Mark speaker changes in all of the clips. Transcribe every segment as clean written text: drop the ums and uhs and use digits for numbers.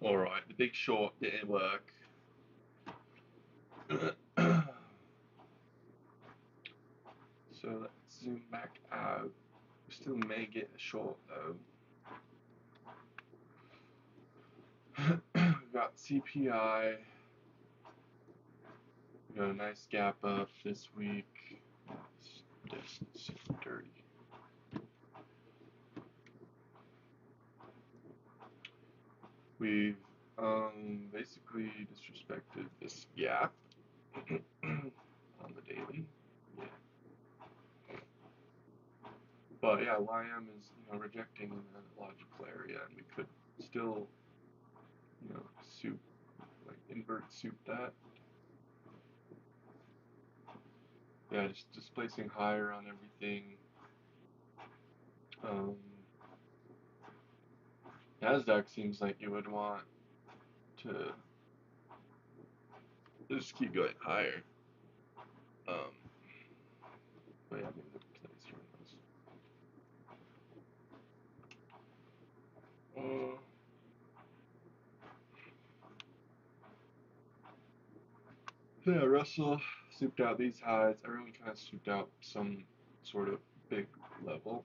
Speaker 1: Alright, the big short didn't work. So let's zoom back out. We still may get a short though. We've got CPI. We got a nice gap up this week. This is dirty. We've basically disrespected this gap on the daily. Yeah. But yeah, YM is rejecting in a logical area, and we could still soup like invert soup that. Yeah, just displacing higher on everything. Um, Nasdaq seems like you would want to just keep going higher. Um, but yeah, maybe the place here knows. Yeah, Russell souped out these highs. Everyone kind of souped out some sort of big level.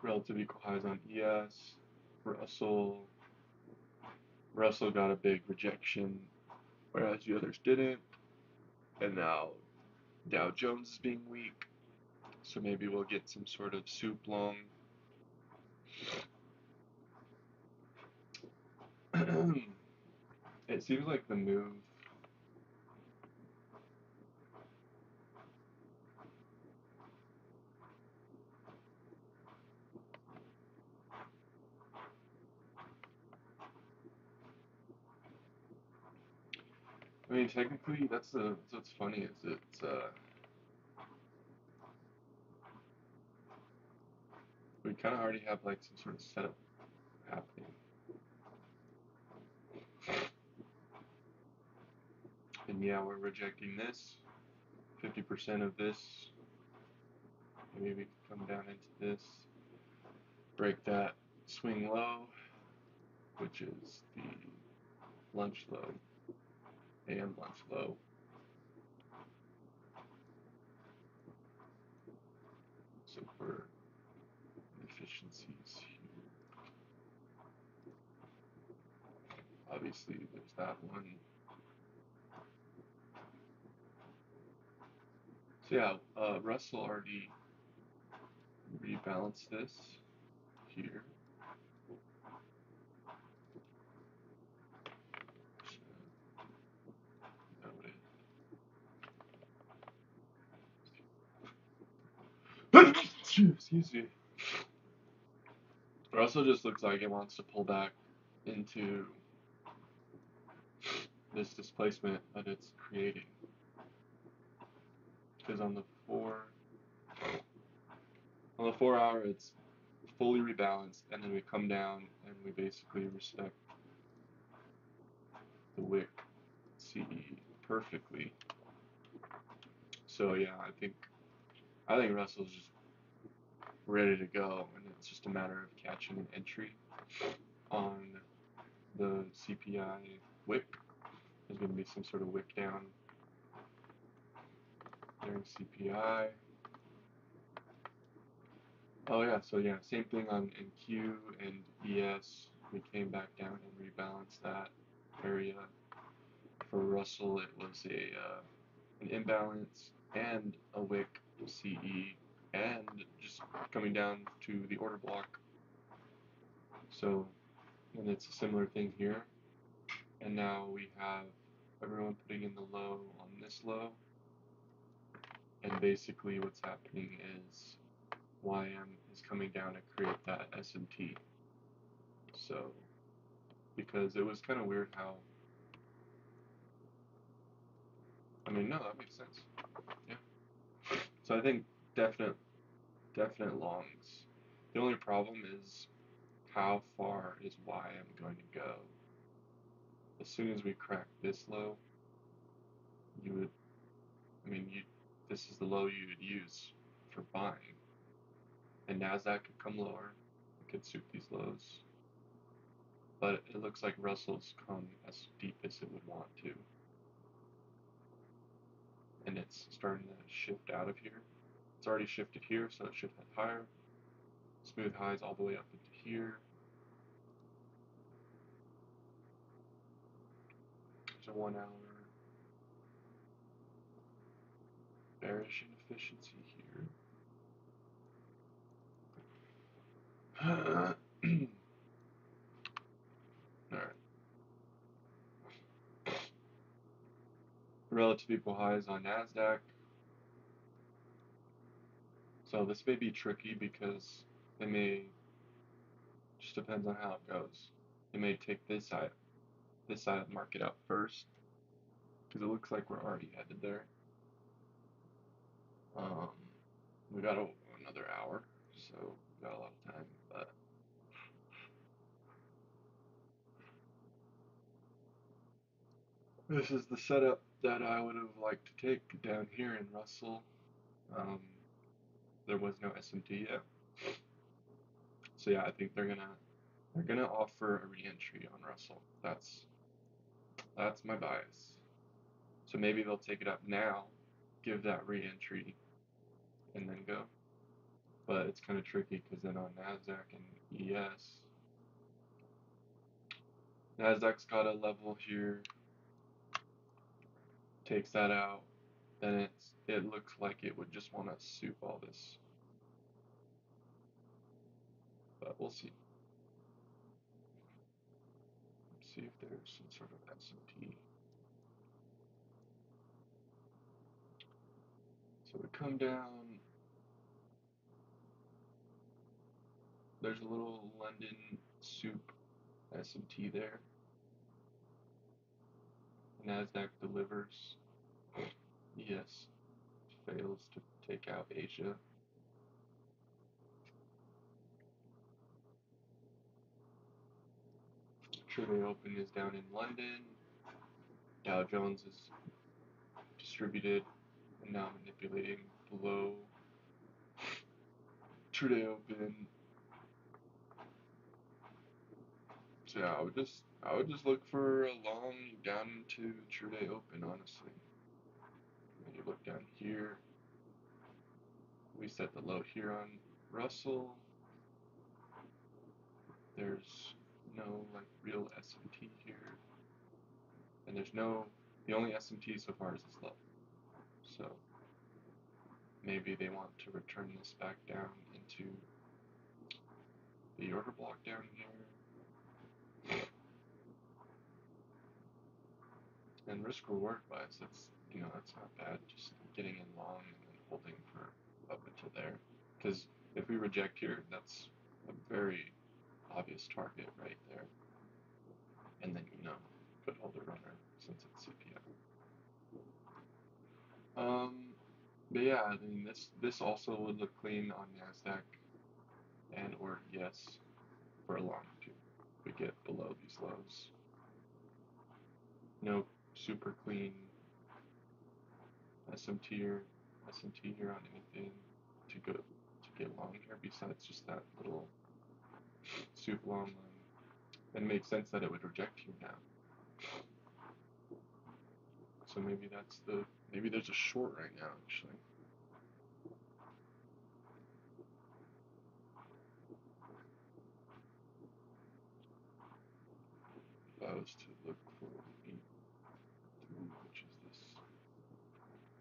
Speaker 1: Relative equal highs on ES. Russell Russell got a big rejection, whereas the others didn't. And now Dow Jones is being weak, so maybe we'll get some sort of soup long. It seems like the move. I mean, technically, that's what's funny is we kind of already have like some sort of setup happening. And yeah, we're rejecting this. 50% of this. Maybe we can come down into this. Break that swing low, which is the lunch low, AM lunch low. So for efficiencies here, obviously there's that one. So yeah, Russell already rebalanced this here. Excuse me. Russell just looks like it wants to pull back into this displacement that it's creating. Because on the 4 hour it's fully rebalanced, and then we come down and we basically respect the wick CE perfectly. So yeah, I think Russell's just ready to go, and it's just a matter of catching an entry on the CPI wick. There's going to be some sort of wick down during CPI. Oh yeah, so yeah, same thing on NQ and ES. We came back down and rebalanced that area. For Russell, it was an imbalance and a wick CE, and just coming down to the order block. So, and it's a similar thing here. And now we have everyone putting in the low on this low, and basically what's happening is YM is coming down to create that S&T. So, because it was kind of weird how, I mean, no, that makes sense. Yeah. So I think definite, definite longs. The only problem is how far is YM going to go? As soon as we crack this low, you would, I mean, this is the low you would use for buying. And NASDAQ could come lower, it could suit these lows. but it looks like Russell's come as deep as it would want to, and it's starting to shift out of here. It's already shifted here, so it should head higher. Smooth highs all the way up into here. There's a 1 hour bearish inefficiency here. Alright. Relative equal highs on NASDAQ. So this may be tricky because they may, just depends on how it goes. They may take this side of the market out first, because it looks like we're already headed there. We got another hour, so we got a lot of time, but this is the setup that I would have liked to take down here in Russell. There was no SMT yet, so yeah, I think they're gonna offer a re-entry on Russell. That's my bias. So maybe they'll take it up now, give that re-entry, and then go. But it's kind of tricky because then on NASDAQ and ES, NASDAQ's got a level here, takes that out, then it looks like it would just want to soup all this. But we'll see. Let's see if there's some sort of S&P. So we come down. There's a little London soup S&T there. NASDAQ delivers. ES fails to take out Asia. Trade open is down in London. Dow Jones is distributed and now manipulating below Trade open. So yeah, I would just look for a long down to Trade open, honestly. When you look down here, we set the low here on Russell. There's no like real S&T here, and the only S&T so far is this low. So maybe they want to return this back down into the order block down here. And risk reward wise, that's not bad. Just getting in long and then holding for up until there. Because if we reject here, that's a very obvious target right there. And then could hold a runner since it's CPI. But yeah, I mean this also would look clean on NASDAQ and or ES for a long too. We get below these lows. No super clean SMT here on anything to get long here besides just that little soup long line. It makes sense that it would reject here now. So maybe there's a short right now actually. If I was to look for 8, 3, which is this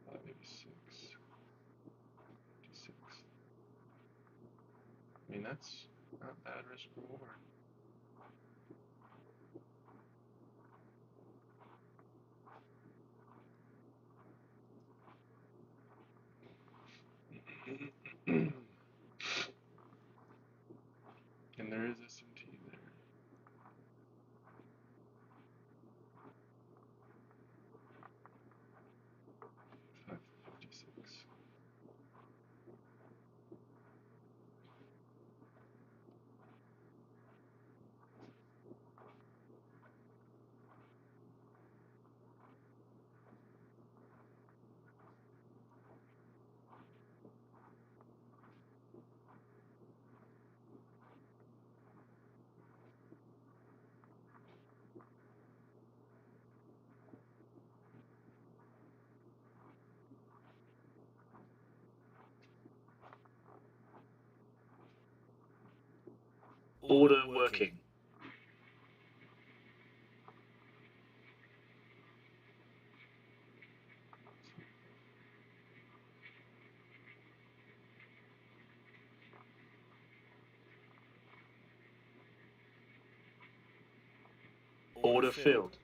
Speaker 1: 586, 56. I mean that's not bad risk reward. And there is SMT there.
Speaker 2: Order working. Order filled.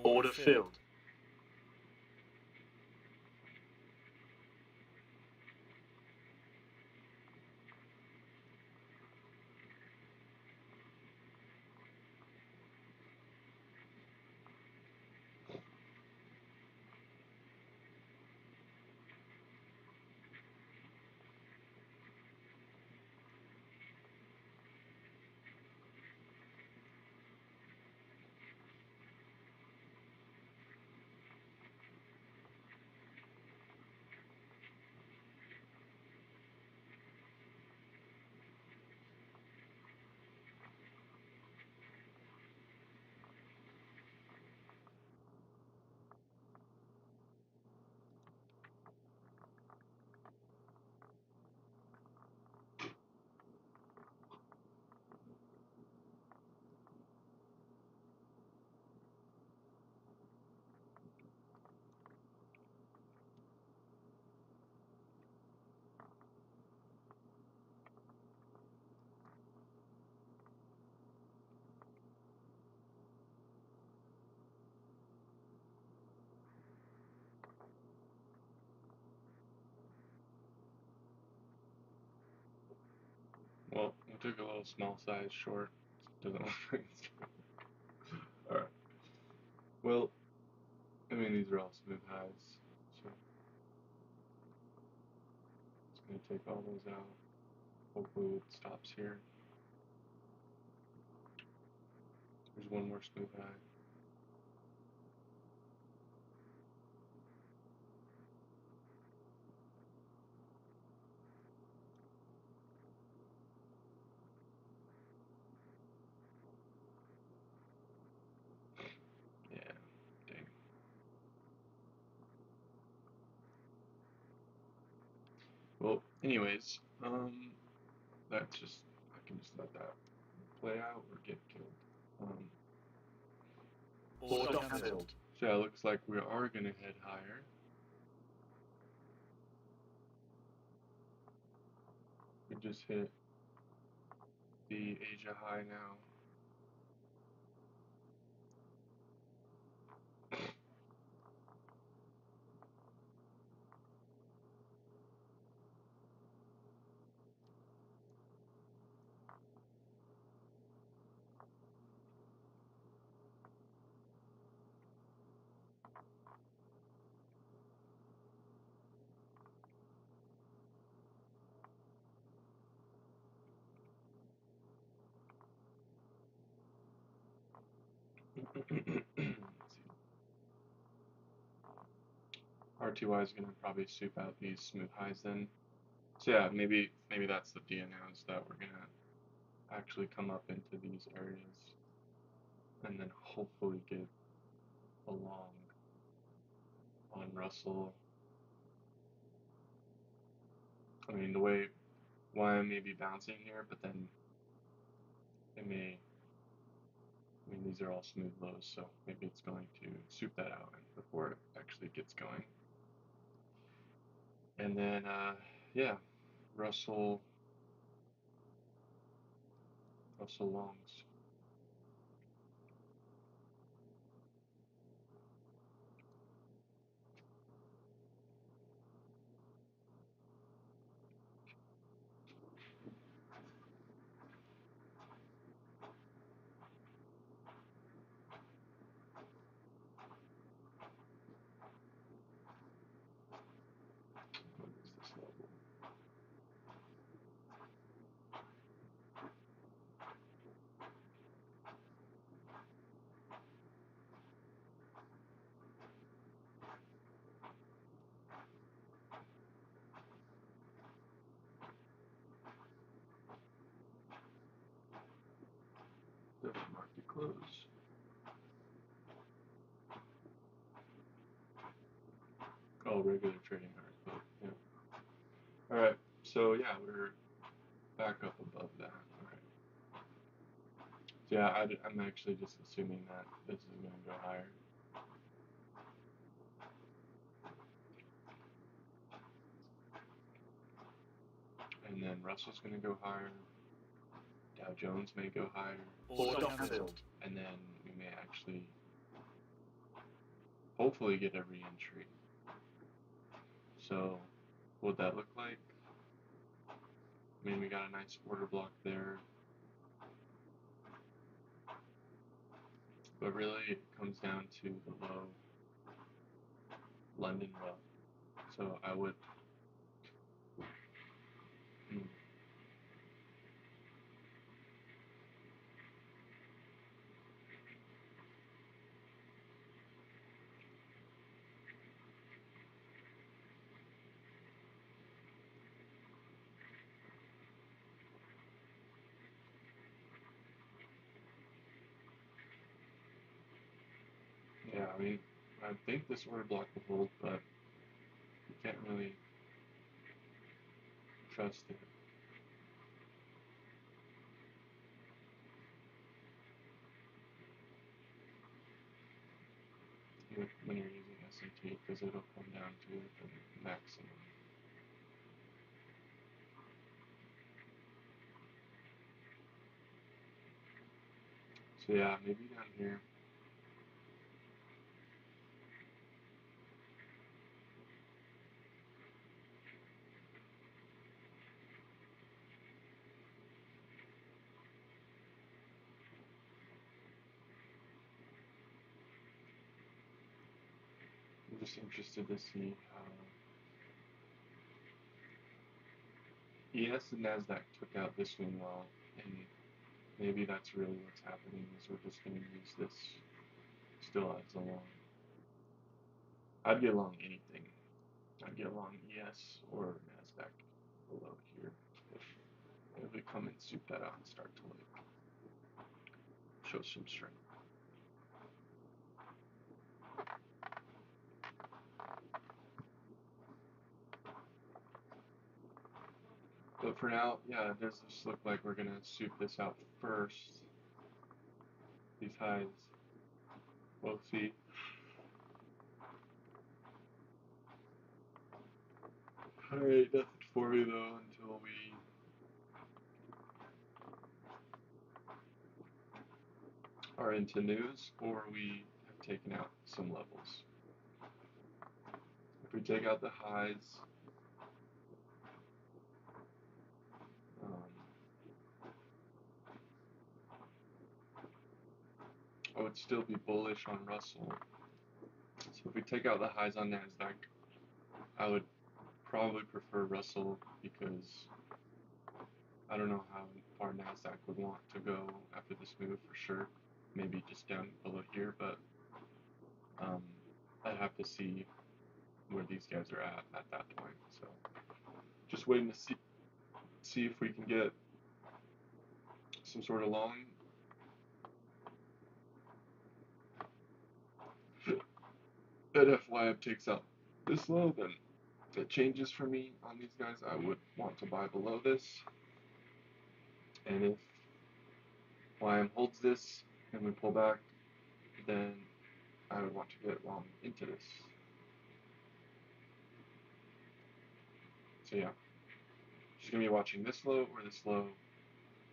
Speaker 2: Order filled.
Speaker 1: Well, we took a little small size short. Doesn't look like it's. Alright. Well, I mean, these are all smooth highs, so it's going to take all those out. Hopefully it stops here. There's one more smooth high. Yeah, dang. Well, anyways, that's just, I can just let that play out or get killed. Um,
Speaker 2: Order filled.
Speaker 1: so yeah, it looks like we are going to head higher. We just hit the Asia high now. RTY is going to probably soup out these smooth highs then. So yeah, maybe that's the D now, is that we're going to actually come up into these areas and then hopefully get along on Russell. I mean, the way why I may be bouncing here, but then it may. I mean, these are all smooth lows, so maybe it's going to soup that out before it actually gets going. And then, yeah, Russell longs. What is this level? regular trading hours, but yeah. All right, so yeah, we're back up above that. All right. So yeah, I'm actually just assuming that this is going to go higher. And then Russell's going to go higher. Dow Jones may go higher.
Speaker 2: Order filled.
Speaker 1: And then we may actually, hopefully, get a re-entry. So, what would that look like? I mean, we got a nice order block there. But really, it comes down to the low, London low. So I would, hmm, yeah, I mean, I think this order block will hold, but you can't really trust it. When you're using S&T, because it'll come down to the maximum. So yeah, maybe down here. I'm just interested to see how ES and NASDAQ took out this swing low, and maybe that's really what's happening is we're just going to use this still as a long. I'd get long anything. I'd get long ES or NASDAQ below here if we come and soup that out and start to like show some strength. But for now, yeah, it does just look like we're gonna soup this out first. These highs, we'll see. Alright, nothing for me though until we are into news or we have taken out some levels. If we take out the highs, I would still be bullish on Russell. So if we take out the highs on NASDAQ, I would probably prefer Russell because I don't know how far NASDAQ would want to go after this move for sure. Maybe just down below here, but I'd have to see where these guys are at that point. So just waiting to see if we can get some sort of long. But if YF takes out this low, then it changes for me on these guys. I would want to buy below this. And if YM holds this and we pull back, then I would want to get long into this. So yeah, just gonna be watching this low or this low,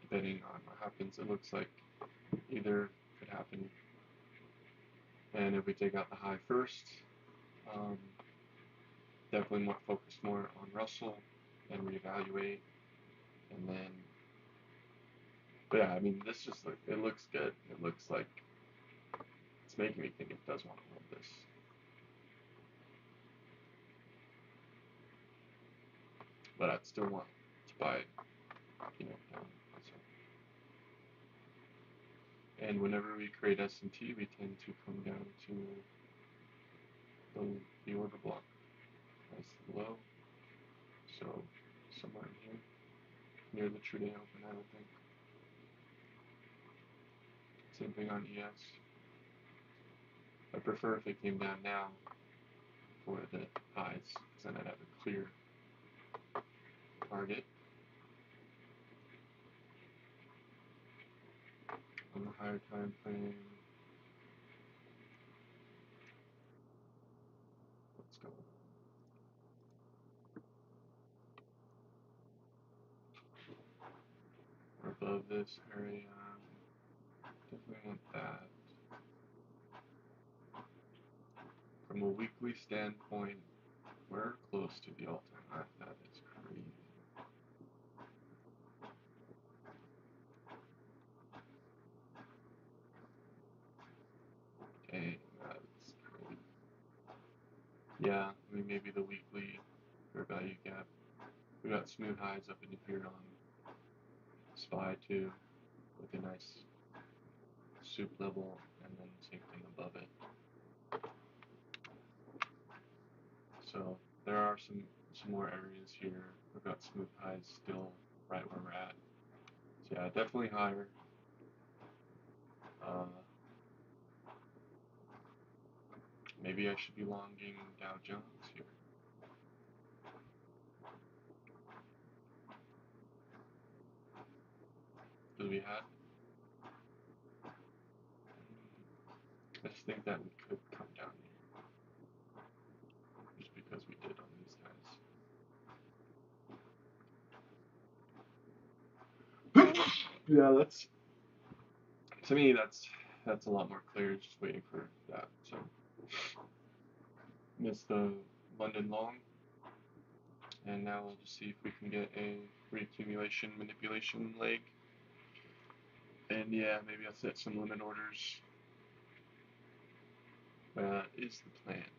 Speaker 1: depending on what happens. It looks like either could happen. And if we take out the high first, definitely more focused more on Russell and reevaluate, and then. But yeah, I mean, this just it looks good. It looks like it's making me think it does want to hold this. But I'd still want to buy it, down. So. And whenever we create S&T, we tend to come down to the order block as low. So somewhere in here, near the true day open, I would think. Same thing on ES. I prefer if it came down now for the highs, because then I'd have a clear target. On the higher time frame, let's go. We're above this area. Definitely want that. From a weekly standpoint, we're close to the all-time high. That is crazy. Dang, that's crazy. Yeah, I mean maybe the weekly fair value gap. We got smooth highs up into here on SPY too, with a nice soup level, and then same thing above it. So there are some more areas here. We've got smooth highs still right where we're at. So yeah, definitely higher. Maybe I should be longing Dow Jones here. Because we had. I just think that we could come down here. Just because we did on these guys. Yeah, that's to me that's a lot more clear. Just waiting for that. So missed the London long, and now we'll just see if we can get a reaccumulation manipulation leg. And yeah, maybe I'll set some limit orders. That is the plan.